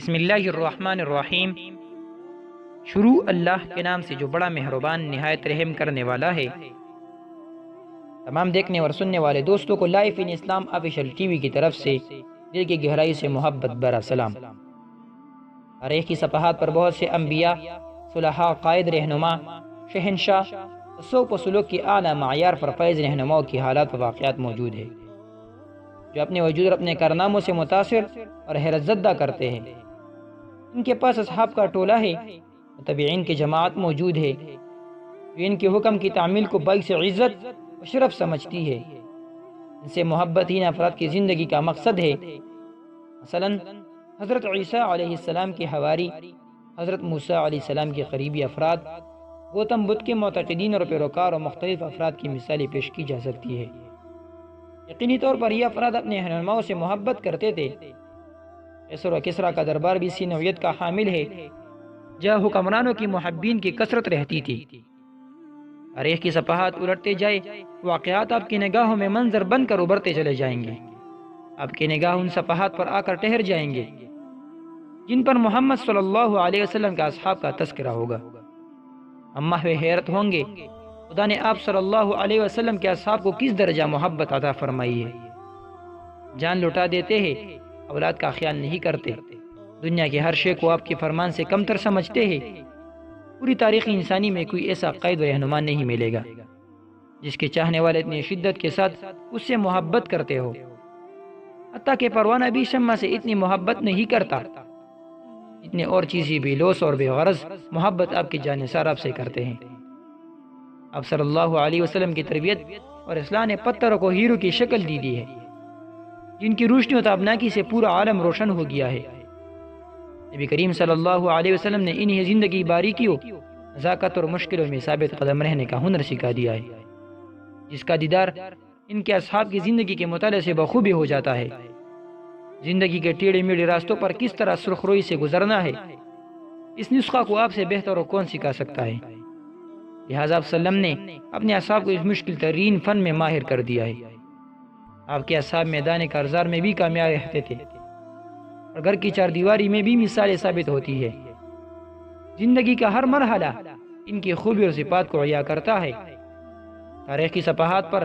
بسم اللہ الرحمن الرحیم۔ شروع اللہ کے نام سے جو بڑا مہربان نہایت رحم کرنے والا ہے۔ تمام دیکھنے اور سننے والے دوستوں کو لائف ان اسلام آفیشل ٹی وی کی طرف سے دل کی گہرائی سے محبت بھرا سلام۔ تاریخ کی صفحات پر بہت سے انبیاء، صلحاء، قائد، رہنما، شہنشاہ، تصوف و سلوک کی اعلیٰ معیار پر فیض رہنماؤں کی حالات و واقعات موجود ہیں، جو اپنے وجود اور اپنے کارناموں سے متاثر اور حیرت زدہ کرتے ہیں۔ ان کے پاس اصحاب کا ٹولہ ہے، متبعین کی جماعت موجود ہے، جو ان کے حکم کی تعمیل کو باعث عزت و شرف سمجھتی ہے۔ ان سے محبت ہی افراد کی زندگی کا مقصد ہے۔ مثلا حضرت عیسیٰ علیہ السلام کے حواری، حضرت موسیٰ علیہ السلام کے قریبی افراد، گوتم بدھ کے معتقدین اور پیروکار اور مختلف افراد کی مثالیں پیش کی جا سکتی ہے۔ یقینی طور پر یہ افراد اپنے رہنماؤں سے محبت کرتے تھے۔ قیصر و کسریٰ کا دربار بھی اسی نوعیت کا حامل ہے، جہاں حکمرانوں کی محبین کی کثرت رہتی تھی۔ تاریخ کی صفحات الٹتے جائے، واقعات آپ کی نگاہوں میں منظر بن کر ابھرتے چلے جائیں گے۔ آپ کی نگاہ ان صفحات پر آ کر ٹھہر جائیں گے جن پر محمد صلی اللہ علیہ وسلم کا اصحاب کا تذکرہ ہوگا۔ ہم محو حیرت ہوں گے خدا نے آپ صلی اللہ علیہ وسلم کے اصحاب کو کس درجہ محبت عطا فرمائی ہے۔ جان لٹا دیتے ہیں، اولاد کا خیال نہیں کرتے، دنیا کے ہر شے کو آپ کے فرمان سے کمتر سمجھتے ہیں۔ پوری تاریخ انسانی میں کوئی ایسا قائد و رہنما نہیں ملے گا جس کے چاہنے والے اتنی شدت کے ساتھ اس سے محبت کرتے ہو۔ حتیٰ کہ پروانہ بھی شمع سے اتنی محبت نہیں کرتا اتنے اور چیزیں بے لوث اور بے غرض محبت آپ کی جانثار آپ سے کرتے ہیں۔ آپ صلی اللہ علیہ وسلم کی تربیت اور اصلاح نے پتھروں کو ہیرو کی شکل دی ہے، جن کی روشنی و تابناکی سے پورا عالم روشن ہو گیا ہے۔ نبی کریم صلی اللہ علیہ وسلم نے انہیں زندگی باریکیوں، نزاکت اور مشکلوں میں ثابت قدم رہنے کا ہنر سکھا دیا ہے، جس کا دیدار ان کے اصحاب کی زندگی کے مطالعے سے بخوبی ہو جاتا ہے۔ زندگی کے ٹیڑھے میڑھے راستوں پر کس طرح سرخ روئی سے گزرنا ہے، اس نسخہ کو آپ سے بہتر اور کون سکھا سکتا ہے۔ لہٰذا آپ صلی اللہ علیہ وسلم نے اپنے اصحاب کو اس مشکل ترین فن میں ماہر کر دیا ہے۔ آپ کے اصحاب میدان کارزار میں بھی کامیاب رہتے تھے اور گھر کی چار دیواری میں بھی مثالیں ثابت ہوتی ہے۔ زندگی کا ہر مرحلہ ان کی خوبی اور صفات کو عیاں کرتا ہے۔ تاریخ کی صفحات پر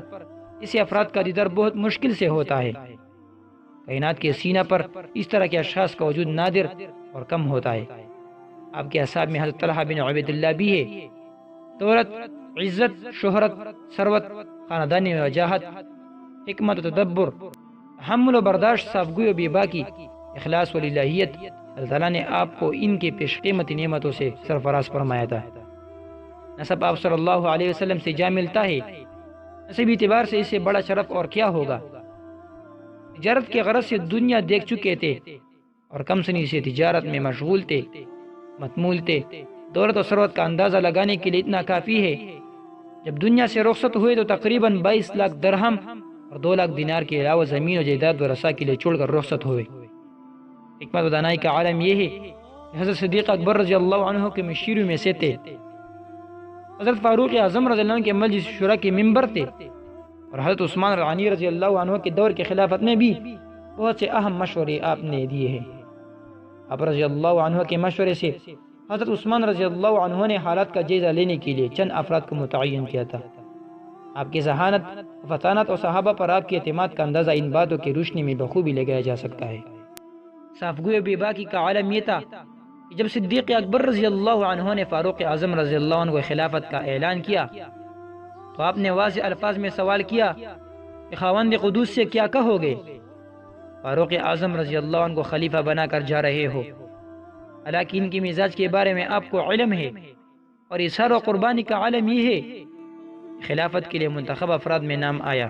اسے افراد کا دیدار بہت مشکل سے ہوتا ہے۔ کائنات کے سینہ پر اس طرح کے اشخاص کا وجود نادر اور کم ہوتا ہے۔ آپ کے اصحاب میں حضرت طلحہ بن عبید اللہ بھی ہے۔ دولت، عزت، شہرت، ثروت، خاندانی وجاہت، حکمت و تدبر، تحمل و برداشت، صاف گوئی و بے باکی، اخلاص و للہیت، اللہ تعالیٰ نے آپ کو ان کے پیش قیمتی نعمتوں سے سرفراز فرمایا تھا۔ نسب آپ صلی اللہ علیہ وسلم سے جا ملتا ہے، نسبی اعتبار سے اس سے بڑا شرف اور کیا ہوگا۔ تجارت کے غرض سے دنیا دیکھ چکے تھے اور کم سنی سے تجارت میں مشغول تھے، متمول تھے۔ دولت و ثروت کا اندازہ لگانے کے لیے اتنا کافی ہے، جب دنیا سے رخصت ہوئے تو تقریباً 22 لاکھ درہم اور 2 لاکھ دینار کے علاوہ زمین و جائیداد و رسا کے لیے چھوڑ کر رخصت ہوئے۔ حکمت و دانائی کا عالم یہ ہے کہ حضرت صدیق اکبر رضی اللہ عنہ کے مشیروں میں سے تھے، حضرت فاروق اعظم رضی اللہ عنہ کے مجلس شورا کے ممبر تھے، اور حضرت عثمان غنی رضی اللہ عنہ کے دور کے خلافت میں بھی بہت سے اہم مشورے آپ نے دیے ہیں۔ آپ رضی اللہ عنہ کے مشورے سے حضرت عثمان رضی اللہ عنہ نے حالات کا جائزہ لینے کے لیے چند افراد کو متعین کیا تھا۔ آپ کی ذہانت، فطانت اور صحابہ پر آپ کے اعتماد کا اندازہ ان باتوں کی روشنی میں بخوبی لگایا جا سکتا ہے۔ صاف گوئی و بے باکی کا عالم یہ تھا کہ جب صدیق اکبر رضی اللہ عنہ نے فاروق اعظم رضی اللہ عنہ کو خلافت کا اعلان کیا تو آپ نے واضح الفاظ میں سوال کیا کہ خاوند قدوس سے کیا کہو گے؟ فاروق اعظم رضی اللہ عنہ کو خلیفہ بنا کر جا رہے ہو، حالانکہ ان کی مزاج کے بارے میں آپ کو علم ہے، اور اظہار و قربانی کا عالم یہ ہے خلافت کے لیے منتخب افراد میں نام آیا۔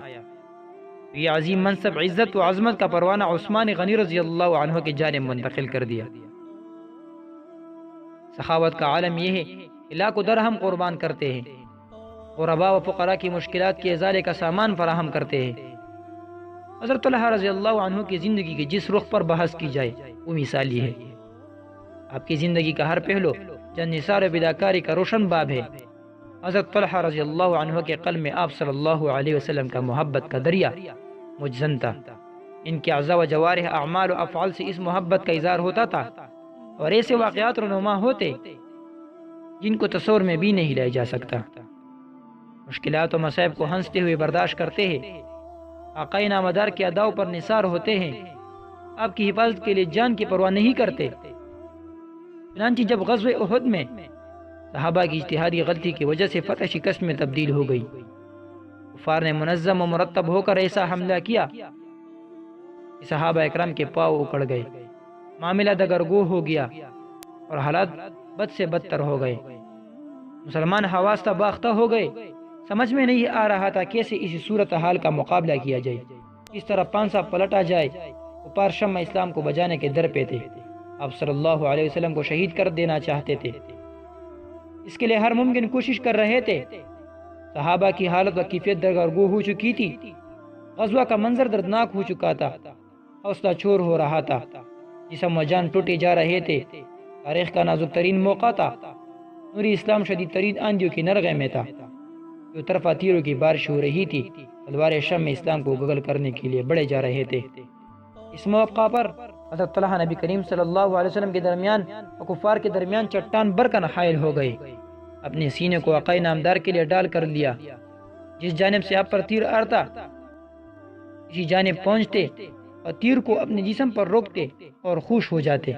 یہ عظیم منصب، عزت و عظمت کا پروانہ عثمان غنی رضی اللہ عنہ کی جانب منتقل کر دیا۔ سخاوت کا عالم یہ ہے کہ لاکھوں درہم قربان کرتے ہیں، غرباء و فقراء کی مشکلات کے ازالے کا سامان فراہم کرتے ہیں۔ حضرت طلحہ رضی اللہ عنہ کی زندگی کے جس رخ پر بحث کی جائے وہ مثالی ہے۔ آپ کی زندگی کا ہر پہلو جن نثار و بداکاری کا روشن باب ہے۔ حضرت طلحہ رضی اللہ عنہ کے قلب میں آپ صلی اللہ علیہ وسلم کا محبت کا دریا مجزن تھا۔ ان کے اعضاء و جوارح، اعمال و افعال سے اس محبت کا اظہار ہوتا تھا اور ایسے واقعات رونما ہوتے جن کو تصور میں بھی نہیں لایا جا سکتا۔ مشکلات و مصائب کو ہنستے ہوئے برداشت کرتے ہیں، آقائے نامدار کے اداؤں پر نثار ہوتے ہیں، آپ کی حفاظت کے لیے جان کی پرواہ نہیں کرتے۔ چنانچہ جب غزوہ احد میں صحابہ کی اجتہادی غلطی کی وجہ سے فتح شکست میں تبدیل ہو گئی، کفار نے منظم و مرتب ہو کر ایسا حملہ کیا کہ صحابہ اکرام کے پاؤں اکڑ گئے، معاملہ دگرگو ہو گیا اور حالات بد سے بدتر ہو گئے۔ مسلمان حواستہ باختہ ہو گئے، سمجھ میں نہیں آ رہا تھا کیسے اسی صورتحال کا مقابلہ کیا جائے، کس طرح پانسا پلٹا جائے۔ کفار شمع اسلام کو بجانے کے در پہ تھے، آپ صلی اللہ علیہ وسلم کو شہید کر دینا چاہتے تھے، اس کے لیے ہر ممکن کوشش کر رہے تھے۔ صحابہ کی حالت و کیفیت دگرگو ہو چکی تھی، غزوہ کا منظر دردناک ہو چکا تھا، حوصلہ چور ہو رہا تھا، جسم و جان ٹوٹے جا رہے تھے۔ تاریخ کا نازک ترین موقع تھا، نوری اسلام شدید ترین آندھیوں کی نرغے میں تھا، جو طرفہ تیروں کی بارش ہو رہی تھی، تلوار شمع اسلام کو گگل کرنے کے لیے بڑھے جا رہے تھے۔ اس موقع پر حضرت طلحہ نبی کریم صلی اللہ علیہ وسلم کے درمیان اور کفار کے درمیان چٹان برکن حائل ہو گئے، اپنے سینے کو آقائے نامدار کے لیے ڈال کر لیا۔ جس جانب سے آپ پر تیر آتا اسی جانب پہنچتے اور تیر کو اپنے جسم پر روکتے اور خوش ہو جاتے۔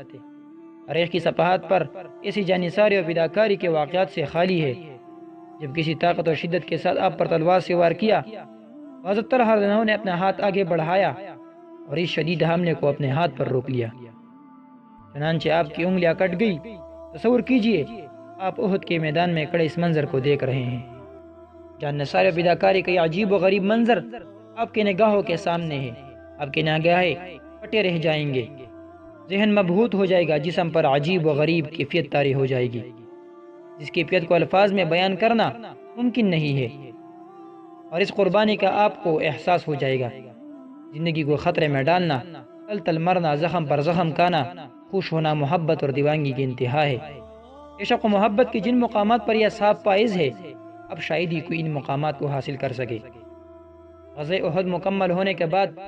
تاریخ کی صفحات پر ایسی جانثاری اور فداکاری کے واقعات سے خالی ہے جب کسی طاقت اور شدت کے ساتھ آپ پر تلوار سے وار کیا۔ حضرت طلحہ رضی اللہ عنہ نے اپنا ہاتھ آگے بڑھایا اور اس شدید حملے کو اپنے ہاتھ پر روک لیا، چنانچہ آپ کی انگلیاں کٹ گئی۔ تصور کیجئے آپ احد کے میدان میں کھڑے اس منظر کو دیکھ رہے ہیں، جان نثار و فداکاری کا یہ عجیب و غریب منظر آپ کے نگاہوں کے سامنے ہے۔ آپ کے نگاہیں پٹے رہ جائیں گے، ذہن مبہوت ہو جائے گا، جسم پر عجیب و غریب کیفیت طاری ہو جائے گی، جس کیفیت کو الفاظ میں بیان کرنا ممکن نہیں ہے، اور اس قربانی کا آپ کو احساس ہو جائے گا۔ زندگی کو خطرے میں ڈالنا، تل تل مرنا، زخم پر زخم کھانا، خوش ہونا محبت اور دیوانگی کی انتہا ہے۔ عشق و محبت کی جن مقامات پر یہ صاحب پائز ہے، اب شاید ہی کوئی ان مقامات کو حاصل کر سکے۔ غزوہ احد مکمل ہونے کے بعد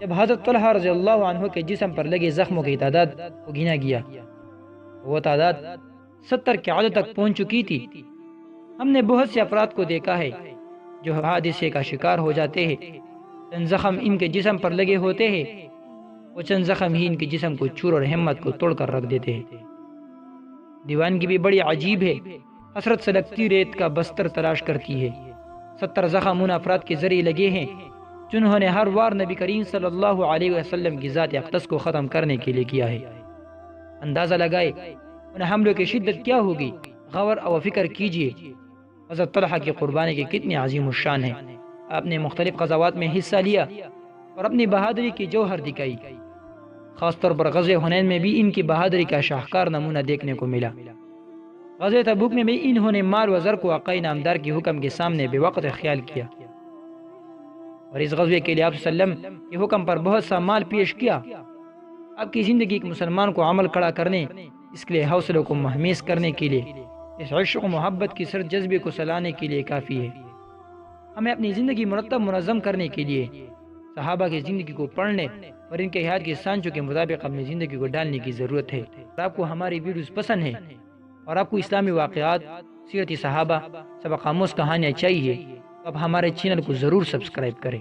جب حضرت طلحہ رضی اللہ عنہ کے جسم پر لگے زخموں کی تعداد کو گنا گیا، وہ تعداد 70 کے عدد تک پہنچ چکی تھی۔ ہم نے بہت سے افراد کو دیکھا ہے جو حادثے کا شکار ہو جاتے ہیں، چند زخم ان کے جسم پر لگے ہوتے ہیں، وہ چند زخم ہی ان کے جسم کو چور اور ہمت کو توڑ کر رکھ دیتے ہیں۔ دیوانگی بھی بڑی عجیب ہے، حسرت سے لگتی ریت کا بستر تلاش کرتی ہے۔ 70 زخم ان افراد کے ذریعے لگے ہیں جنہوں نے ہر وار نبی کریم صلی اللہ علیہ وسلم کی ذات اقدس کو ختم کرنے کے لیے کیا ہے۔ اندازہ لگائے ان حملوں کی شدت کیا ہوگی، غور و فکر کیجئے حضرت طلحہ کی قربانی کی کتنی عظیم الشان ہے۔ آپ نے مختلف غزوات میں حصہ لیا اور اپنی بہادری کی جوہر دکھائی، خاص طور پر غزوہ حنین میں بھی ان کی بہادری کا شاہکار نمونہ دیکھنے کو ملا۔ غزوہ تبوک میں بھی انہوں نے مال و زر کو آقائے نامدار کے حکم کے سامنے بے وقت خیال کیا، اور اس غزوے کے لیے آپ صلی اللہ علیہ وسلم کے حکم پر بہت سا مال پیش کیا۔ آپ کی زندگی ایک مسلمان کو عمل کھڑا کرنے، اس کے لیے حوصلوں کو مہمیز کرنے کے لیے، اس عشق و محبت کی سر جذبے کو سلانے کے لیے کافی ہے۔ ہمیں اپنی زندگی مرتب منظم کرنے کے لیے صحابہ کی زندگی کو پڑھنے اور ان کے حیات کے سانچوں کے مطابق اپنی زندگی کو ڈالنے کی ضرورت ہے۔ اور آپ کو ہماری ویڈیوز پسند ہیں اور آپ کو اسلامی واقعات، سیرت صحابہ، سبق آموز کہانیاں چاہیے، تو آپ ہمارے چینل کو ضرور سبسکرائب کریں۔